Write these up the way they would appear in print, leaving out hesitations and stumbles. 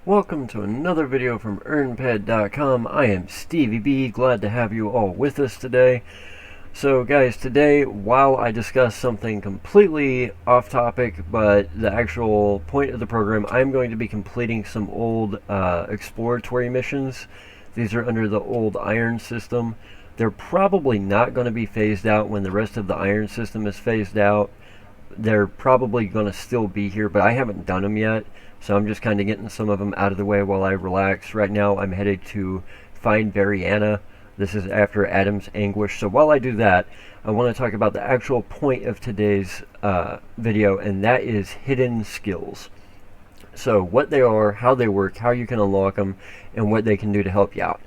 Welcome to another video from EarnPED.com. I am StevieB, glad to have you all with us today. So guys, today, while I discuss something completely off topic, but the actual point of the program, I'm going to be completing some old exploratory missions. These are under the old Iron system. They're probably not going to be phased out when the rest of the Iron system is phased out. They're probably going to still be here, but I haven't done them yet. So I'm just kind of getting some of them out of the way while I relax. Right now I'm headed to find Variana. This is after Adam's Anguish. So while I do that, I want to talk about the actual point of today's video, and that is hidden skills. So what they are, how they work, how you can unlock them, and what they can do to help you out.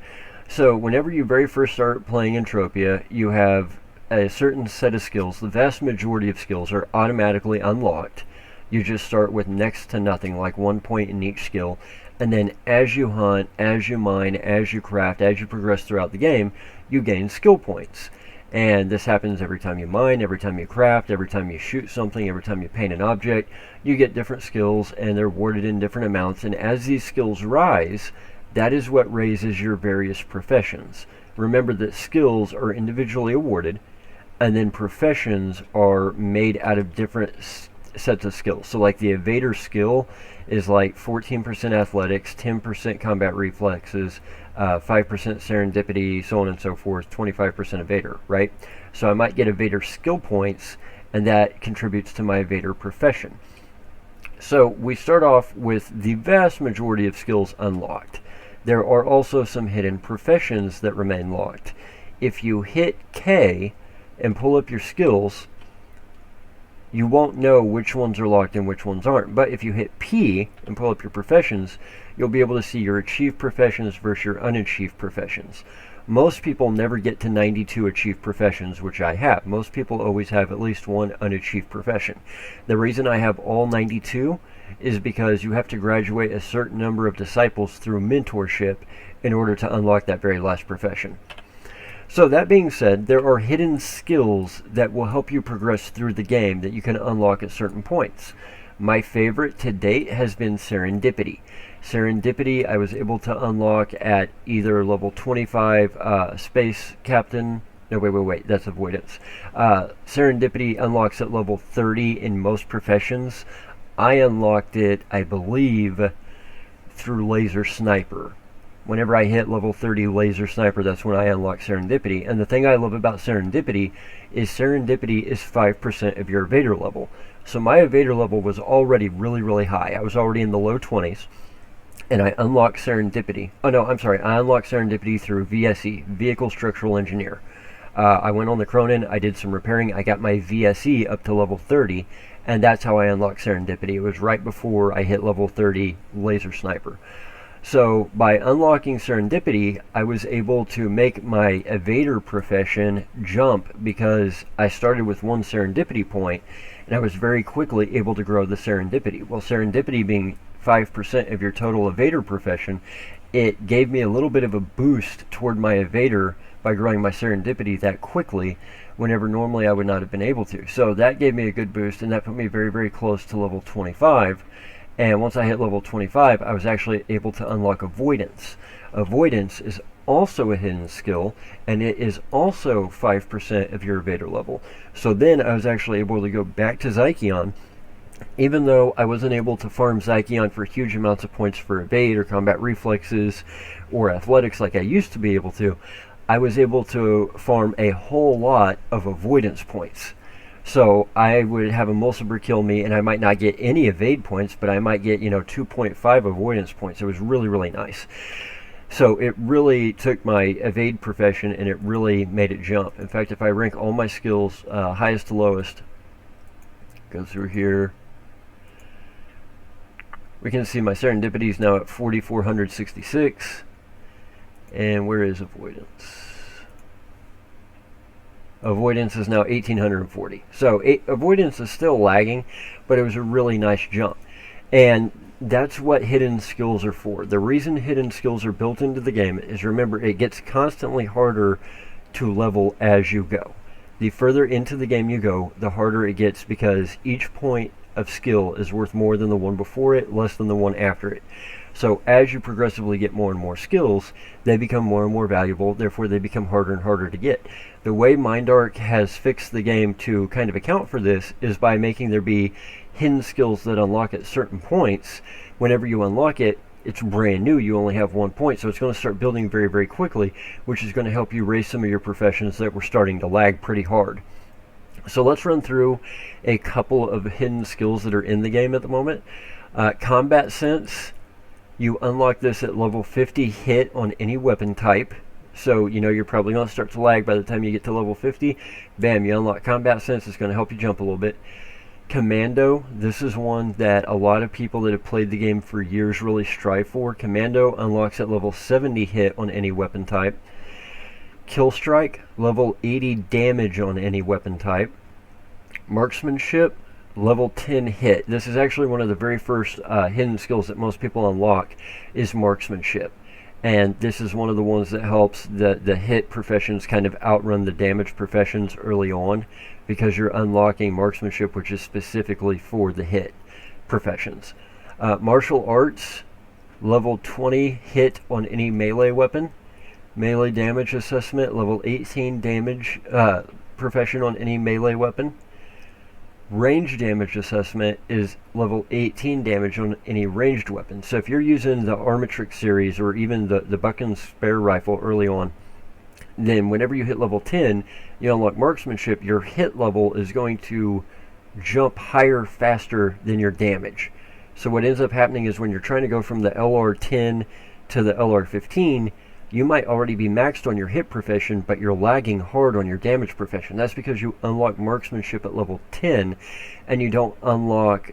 So whenever you very first start playing Entropia, you have a certain set of skills. The vast majority of skills are automatically unlocked. You just start with next to nothing, like 1 point in each skill, and then as you hunt, as you mine, as you craft, as you progress throughout the game, you gain skill points. And this happens every time you mine, every time you craft, every time you shoot something, every time you paint an object. You get different skills, and they're awarded in different amounts, and as these skills rise, that is what raises your various professions. Remember that skills are individually awarded, and then professions are made out of different sets of skills. So like the evader skill is like 14% athletics, 10% combat reflexes, 5% serendipity, so on and so forth, 25% evader, right? So I might get evader skill points, and that contributes to my evader profession. So we start off with the vast majority of skills unlocked. There are also some hidden professions that remain locked. If you hit K and pull up your skills, you won't know which ones are locked and which ones aren't. But if you hit P and pull up your professions, you'll be able to see your achieved professions versus your unachieved professions. Most people never get to 92 achieved professions, which I have. Most people always have at least one unachieved profession. The reason I have all 92 is because you have to graduate a certain number of disciples through mentorship in order to unlock that very last profession. So that being said, there are hidden skills that will help you progress through the game that you can unlock at certain points. My favorite to date has been Serendipity. Serendipity I was able to unlock at either level 25 Space Captain. No, wait, that's Avoidance. Serendipity unlocks at level 30 in most professions. I unlocked it, I believe, through Laser Sniper. Whenever I hit level 30 Laser Sniper, that's when I unlock Serendipity. And the thing I love about Serendipity is 5% of your evader level. So my evader level was already really high. I was already in the low 20s. And I unlocked Serendipity. Oh no, I'm sorry. I unlocked Serendipity through VSE, Vehicle Structural Engineer. I went on the Cronin, I did some repairing, I got my VSE up to level 30, and that's how I unlocked Serendipity. It was right before I hit level 30 Laser Sniper. So by unlocking Serendipity, I was able to make my evader profession jump because I started with one Serendipity point, and I was very quickly able to grow the Serendipity. Well, Serendipity being 5% of your total evader profession, it gave me a little bit of a boost toward my evader by growing my Serendipity that quickly, whenever normally I would not have been able to. So that gave me a good boost, and that put me very close to level 25. And once I hit level 25, I was actually able to unlock Avoidance. Avoidance is also a hidden skill, and it is also 5% of your evader level. So then I was actually able to go back to Zykion, even though I wasn't able to farm Zykion for huge amounts of points for evade or combat reflexes or athletics like I used to be able to. I was able to farm a whole lot of Avoidance points. So I would have a Mulciber kill me, and I might not get any evade points, but I might get, 2.5 avoidance points. It was really nice. So it really took my evade profession, and it really made it jump. In fact, if I rank all my skills highest to lowest, go through here, we can see my Serendipity is now at 4,466. And where is Avoidance? Avoidance is now 1,840. So Avoidance is still lagging, but it was a really nice jump. And that's what hidden skills are for. The reason hidden skills are built into the game is, remember, it gets constantly harder to level as you go. The further into the game you go, the harder it gets, because each point of skill is worth more than the one before it, less than the one after it. So as you progressively get more and more skills, they become more and more valuable, therefore they become harder and harder to get. The way MindArc has fixed the game to kind of account for this is by making there be hidden skills that unlock at certain points. Whenever you unlock it, it's brand new, you only have 1 point, so it's going to start building very, very quickly, which is going to help you raise some of your professions that were starting to lag pretty hard. So let's run through a couple of hidden skills that are in the game at the moment. Combat Sense, you unlock this at level 50 hit on any weapon type. So you know you're probably going to start to lag by the time you get to level 50. Bam, you unlock Combat Sense, it's going to help you jump a little bit. Commando, this is one that a lot of people that have played the game for years really strive for. Commando unlocks at level 70 hit on any weapon type. Kill Strike, level 80 damage on any weapon type. Marksmanship, level 10 hit. This is actually one of the very first hidden skills that most people unlock is Marksmanship. And this is one of the ones that helps the hit professions kind of outrun the damage professions early on, because you're unlocking Marksmanship, which is specifically for the hit professions. Martial Arts, level 20 hit on any melee weapon. Melee damage assessment, level 18 damage profession on any melee weapon. Range damage assessment is level 18 damage on any ranged weapon. So if you're using the Armatrix series or even the Buck and Spare rifle early on, then whenever you hit level 10, you unlock Marksmanship, your hit level is going to jump higher faster than your damage. So what ends up happening is when you're trying to go from the LR10 to the LR15, you might already be maxed on your hit profession, but you're lagging hard on your damage profession. That's because you unlock Marksmanship at level 10, and you don't unlock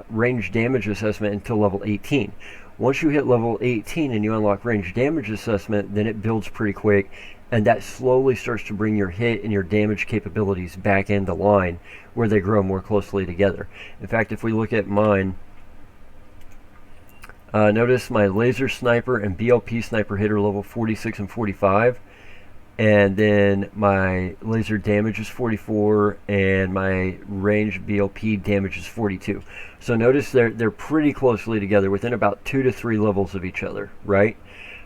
range damage assessment until level 18. Once you hit level 18 and you unlock range damage assessment, then it builds pretty quick, and that slowly starts to bring your hit and your damage capabilities back into line, where they grow more closely together. In fact, if we look at mine, notice my laser sniper and BLP sniper hit are level 46 and 45, and then my laser damage is 44 and my range BLP damage is 42. So notice they're pretty closely together, within about 2 to 3 levels of each other, right?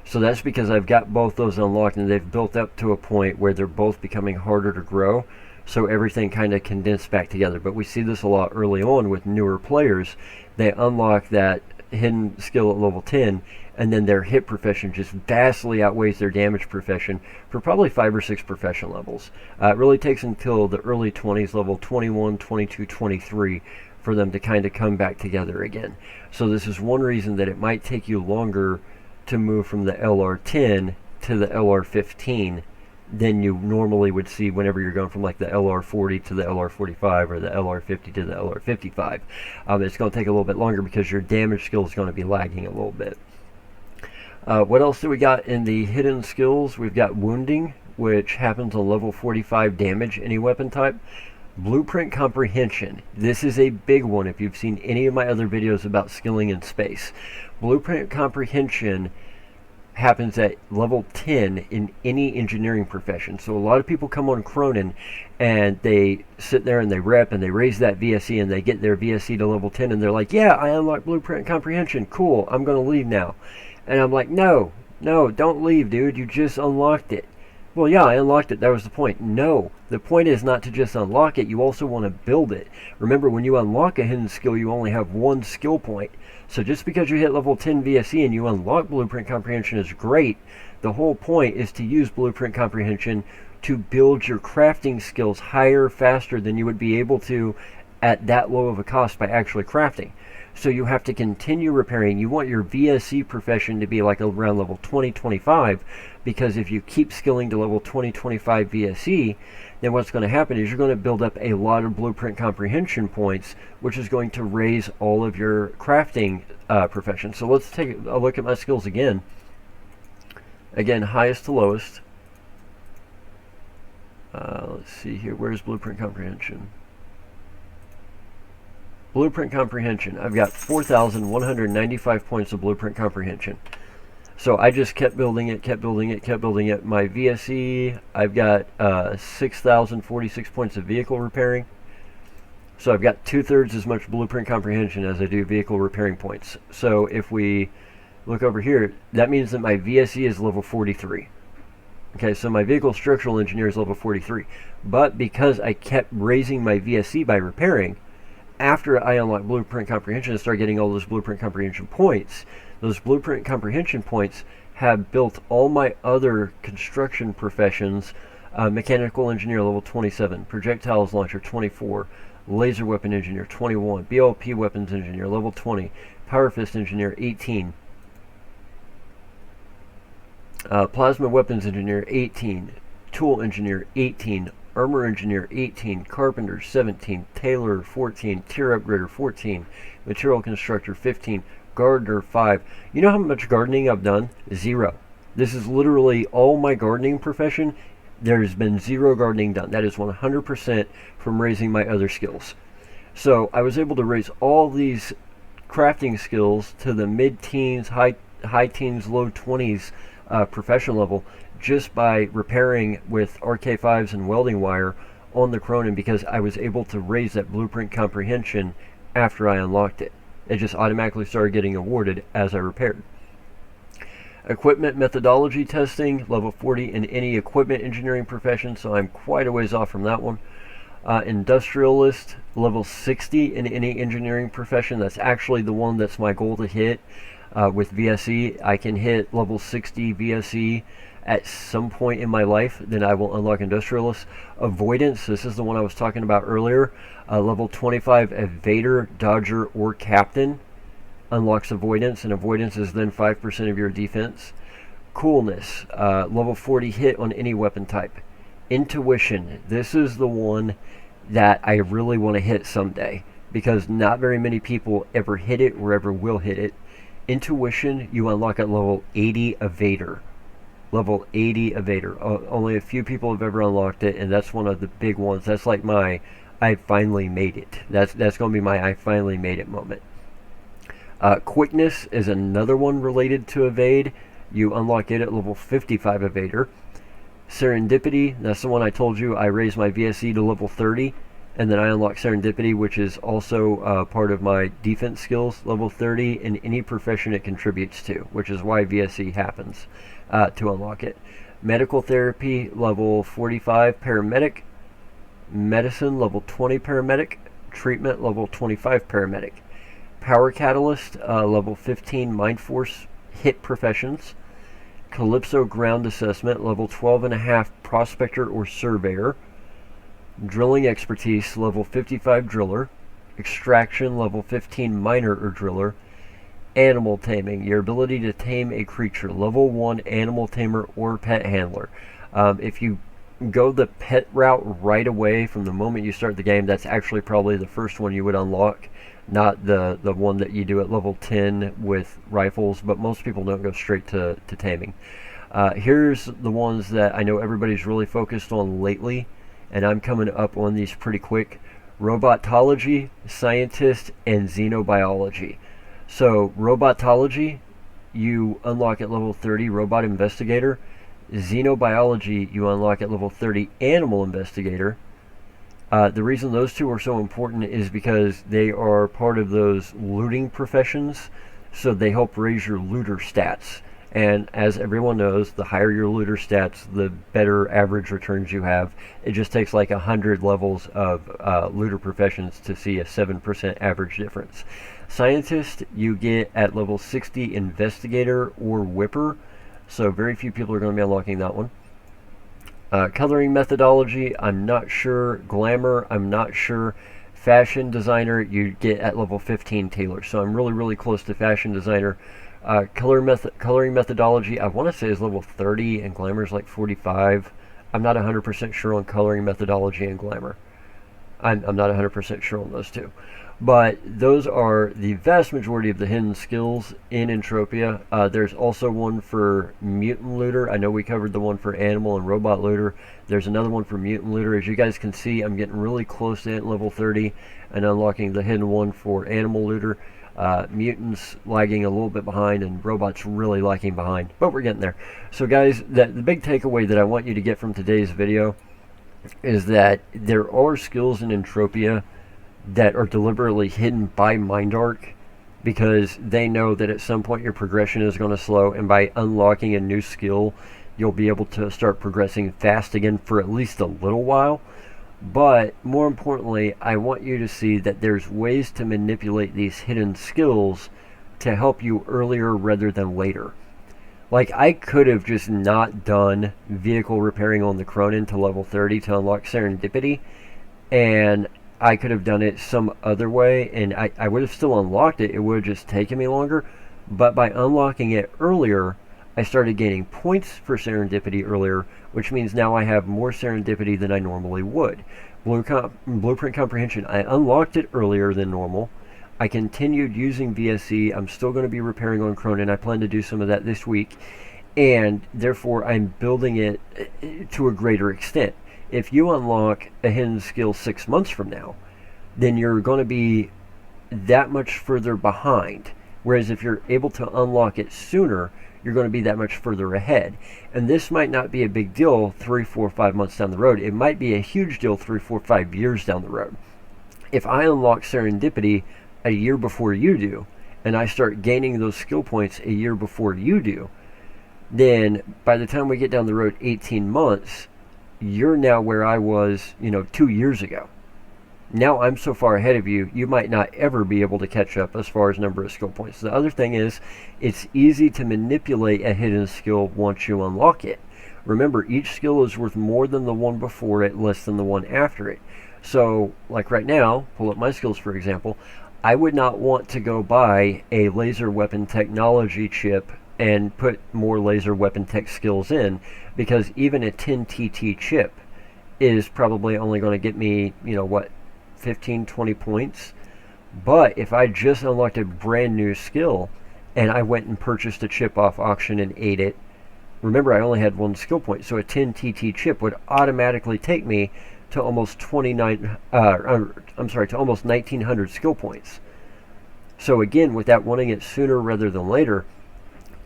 So that's because I've got both those unlocked, and they've built up to a point where they're both becoming harder to grow, so everything kind of condensed back together. But we see this a lot early on with newer players. They unlock that hidden skill at level 10, and then their hit profession just vastly outweighs their damage profession for probably 5 or 6 profession levels. It really takes until the early 20s, level 21, 22, 23, for them to kind of come back together again. So this is one reason that it might take you longer to move from the LR10 to the LR15 than you normally would see whenever you're going from like the LR40 to the LR45 or the LR50 to the LR55. It's going to take a little bit longer because your damage skill is going to be lagging a little bit. What else do we got in the hidden skills? We've got Wounding, which happens on level 45 damage, any weapon type. Blueprint Comprehension. This is a big one if you've seen any of my other videos about skilling in space. Blueprint Comprehension happens at level 10 in any engineering profession. So a lot of people come on Cronin and they sit there and they rep and they raise that VSE and they get their VSE to level 10 and they're like, yeah, I unlocked Blueprint Comprehension, cool, I'm going to leave now. And I'm like, no, don't leave, dude, you just unlocked it. Well, yeah, I unlocked it, that was the point. No, the point is not to just unlock it, you also want to build it. Remember, when you unlock a hidden skill, you only have 1 skill point. So just because you hit level 10 VSE and you unlock Blueprint Comprehension is great. The whole point is to use Blueprint Comprehension to build your crafting skills higher, faster than you would be able to at that low of a cost by actually crafting. So you have to continue repairing. You want your VSE profession to be like around level 20, 25, because if you keep skilling to level 20, 25 VSE, then what's going to happen is you're going to build up a lot of Blueprint Comprehension points, which is going to raise all of your crafting profession. So let's take a look at my skills again. Again, highest to lowest. Let's see here. Where's Blueprint Comprehension? Blueprint Comprehension. I've got 4,195 points of Blueprint Comprehension. So I just kept building it, kept building it, kept building it. My VSE, I've got 6,046 points of vehicle repairing. So I've got 2/3 as much blueprint comprehension as I do vehicle repairing points. So if we look over here, that means that my VSE is level 43. Okay, so my vehicle structural engineer is level 43. But because I kept raising my VSE by repairing, after I unlocked blueprint comprehension and started getting all those blueprint comprehension points, those blueprint comprehension points have built all my other construction professions. Mechanical engineer level 27, projectiles launcher 24, laser weapon engineer 21, BLP weapons engineer level 20, power fist engineer 18, plasma weapons engineer 18, tool engineer 18, armor engineer 18, carpenter 17, tailor 14, tier upgrader 14, material constructor 15, gardener 5. You know how much gardening I've done? 0. This is literally all my gardening profession. There's been 0 gardening done. That is 100% from raising my other skills. So I was able to raise all these crafting skills to the mid-teens, high teens, low 20s professional level just by repairing with RK5s and welding wire on the Cronin, because I was able to raise that blueprint comprehension after I unlocked it. It just automatically started getting awarded as I repaired. Equipment methodology testing, level 40 in any equipment engineering profession, so I'm quite a ways off from that one. Industrialist, level 60 in any engineering profession. That's actually the one that's my goal to hit with VSE. I can hit level 60 VSE at some point in my life, then I will unlock Industrialist Avoidance. This is the one I was talking about earlier. Level 25 Evader, Dodger, or Captain unlocks Avoidance, and Avoidance is then 5% of your defense. Coolness, level 40 hit on any weapon type. Intuition, this is the one that I really want to hit someday, because not very many people ever hit it or ever will hit it. Intuition, you unlock at level 80 Evader. Level 80 Evader. Only a few people have ever unlocked it, and that's one of the big ones. That's like my I finally made it. That's going to be my I finally made it moment. Quickness is another one related to evade. You unlock it at level 55 Evader. Serendipity, that's the one I told you I raised my VSE to level 30, and then I unlock Serendipity, which is also part of my defense skills, level 30 in any profession it contributes to, which is why VSE happens to unlock it. Medical therapy, level 45 paramedic. Medicine, level 20 paramedic. Treatment, level 25 paramedic. Power Catalyst, level 15 Mind Force hit professions. Calypso Ground Assessment, level 12.5 Prospector or Surveyor. Drilling Expertise, level 55 Driller. Extraction, level 15 Miner or Driller. Animal Taming, your ability to tame a creature, level 1 Animal Tamer or Pet Handler. If you go the pet route right away from the moment you start the game, that's actually probably the first one you would unlock, not the one that you do at level 10 with rifles, but most people don't go straight to taming. Here's the ones that I know everybody's really focused on lately, and I'm coming up on these pretty quick. Robotology Scientist and Xenobiology. So Robotology, you unlock at level 30 Robot Investigator. Xenobiology, you unlock at level 30 Animal Investigator. The reason those two are so important is because they are part of those looting professions, so they help raise your looter stats. And as everyone knows, the higher your looter stats, the better average returns you have. It just takes like 100 levels of looter professions to see a 7% average difference. Scientist, you get at level 60 Investigator or Whipper, so very few people are going to be unlocking that one. Coloring methodology, I'm not sure. Glamour, I'm not sure. Fashion designer, you get at level 15 tailor, so I'm really close to fashion designer. Coloring methodology, I want to say is level 30, and glamour is like 45. I'm not 100% sure on coloring methodology and glamour. I'm not 100% sure on those two. But those are the vast majority of the hidden skills in Entropia. There's also one for Mutant Looter. I know we covered the one for Animal and Robot Looter. There's another one for Mutant Looter. As you guys can see, I'm getting really close to level 30 and unlocking the hidden one for Animal Looter. Mutants lagging a little bit behind, and Robots really lagging behind, but we're getting there. So guys, the big takeaway that I want you to get from today's video is that there are skills in Entropia that are deliberately hidden by MindArc, because they know that at some point your progression is going to slow, and by unlocking a new skill, you'll be able to start progressing fast again for at least a little while. But more importantly, I want you to see that there's ways to manipulate these hidden skills to help you earlier rather than later. Like, I could have just not done vehicle repairing on the Cronin to level 30 to unlock Serendipity, and I could have done it some other way, and I would have still unlocked it. It would have just taken me longer. But by unlocking it earlier, I started gaining points for Serendipity earlier, which means now I have more Serendipity than I normally would. Blueprint Comprehension, I unlocked it earlier than normal. I continued using VSE. I'm still going to be repairing on Cronin. I plan to do some of that this week. And therefore, I'm building it to a greater extent. If you unlock a hidden skill 6 months from now, then you're going to be that much further behind. Whereas if you're able to unlock it sooner, you're going to be that much further ahead. And this might not be a big deal 3, 4, 5 months down the road. It might be a huge deal 3, 4, 5 years down the road. If I unlock Serendipity a year before you do, and I start gaining those skill points a year before you do, then by the time we get down the road 18 months, you're now where I was, 2 years ago. Now I'm so far ahead of you, you might not ever be able to catch up as far as number of skill points. The other thing is, it's easy to manipulate a hidden skill once you unlock it. Remember, each skill is worth more than the one before it, less than the one after it. So, like right now, pull up my skills for example, I would not want to go buy a laser weapon technology chip and put more laser weapon tech skills in, because even a 10 TT chip is probably only going to get me, 15, 20 points. But if I just unlocked a brand new skill and I went and purchased a chip off auction and ate it, remember I only had one skill point, so a 10 TT chip would automatically take me to almost to almost 1900 skill points. So again, without wanting it sooner rather than later,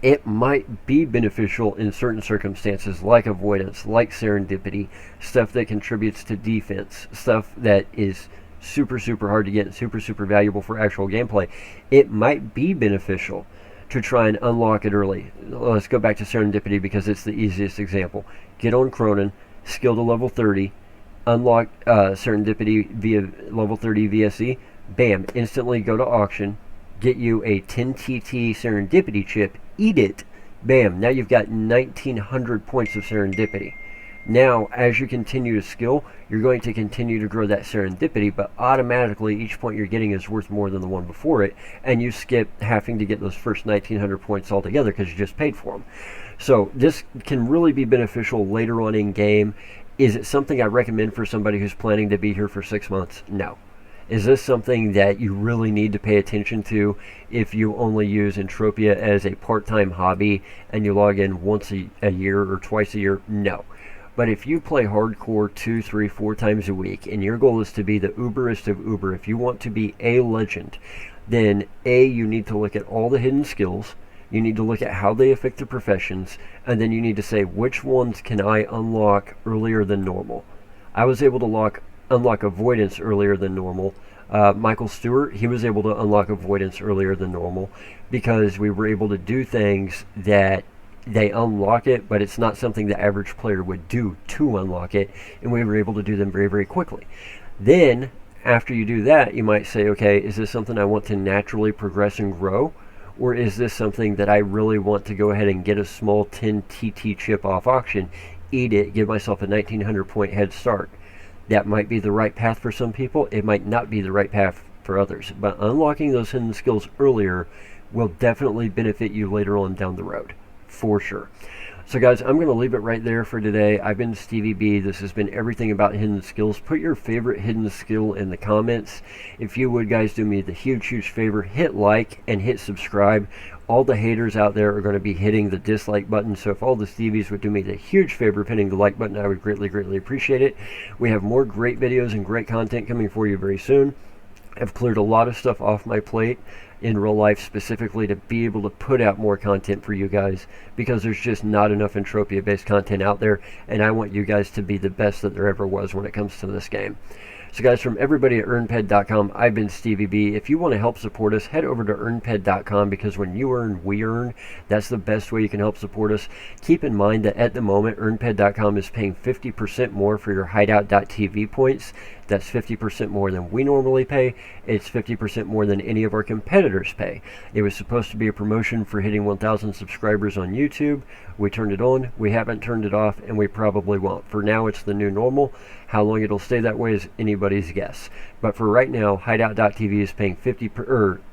it might be beneficial in certain circumstances, like avoidance, like serendipity, stuff that contributes to defense, stuff that is super hard to get and super valuable for actual gameplay. It might be beneficial to try and unlock it early. Let's go back to serendipity because it's the easiest example. Get on Cronin, skill to level 30, unlock serendipity via level 30 VSE, bam, instantly go to auction, get you a 10 TT serendipity chip, eat it, bam, now you've got 1900 points of serendipity. Now, as you continue to skill, you're going to continue to grow that serendipity, but automatically each point you're getting is worth more than the one before it, and you skip having to get those first 1900 points altogether because you just paid for them. So this can really be beneficial later on in game. Is it something I recommend for somebody who's planning to be here for 6 months? No. Is this something that you really need to pay attention to if you only use Entropia as a part-time hobby and you log in once a year or twice a year? No. But if you play hardcore 2, 3, 4 times a week and your goal is to be the uberest of uber, if you want to be a legend, then A, you need to look at all the hidden skills, you need to look at how they affect the professions, and then you need to say, which ones can I unlock earlier than normal? I was able to unlock avoidance earlier than normal. Michael Stewart, he was able to unlock avoidance earlier than normal because we were able to do things that they unlock it, but it's not something the average player would do to unlock it, and we were able to do them very quickly. Then, after you do that, you might say, okay, is this something I want to naturally progress and grow? Or is this something that I really want to go ahead and get a small 10 TT chip off auction, eat it, give myself a 1900 point head start? That might be the right path for some people. It might not be the right path for others. But unlocking those hidden skills earlier will definitely benefit you later on down the road, for sure. So guys, I'm going to leave it right there for today. I've been StevieB. This has been everything about hidden skills. Put your favorite hidden skill in the comments. If you would, guys, do me the huge favor, hit like and hit subscribe. All the haters out there are going to be hitting the dislike button, so if all the Stevies would do me the huge favor of hitting the like button, I would greatly appreciate it. We have more great videos and great content coming for you very soon. I've cleared a lot of stuff off my plate in real life specifically to be able to put out more content for you guys, because there's just not enough Entropia based content out there, and I want you guys to be the best that there ever was when it comes to this game. So guys, from everybody at EarnPED.com, I've been StevieB. If you want to help support us, head over to EarnPED.com, because when you earn, we earn. That's the best way you can help support us. Keep in mind that at the moment, EarnPED.com is paying 50% more for your Hideout.tv points. That's 50% more than we normally pay. It's 50% more than any of our competitors pay. It was supposed to be a promotion for hitting 1,000 subscribers on YouTube. We turned it on. We haven't turned it off, and we probably won't. For now, it's the new normal. How long it'll stay that way is anybody's guess. But for right now, Hideout.tv is paying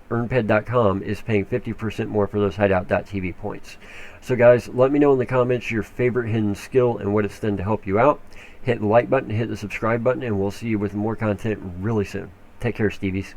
EarnPED.com is paying 50% more for those Hideout.tv points. So guys, let me know in the comments your favorite hidden skill and what it's done to help you out. Hit the like button, hit the subscribe button, and we'll see you with more content really soon. Take care, Stevies.